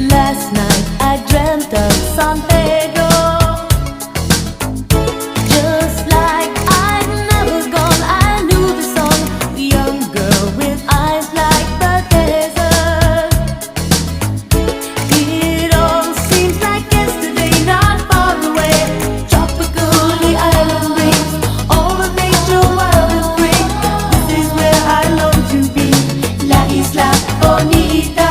Last night I dreamt of San Pedro, just like I'd never gone. I knew the song, the young girl with eyes like the desert. It all seems like yesterday, not far away. Tropical, the island rings, all the nature wild and free. This is where I long to be, La Isla Bonita.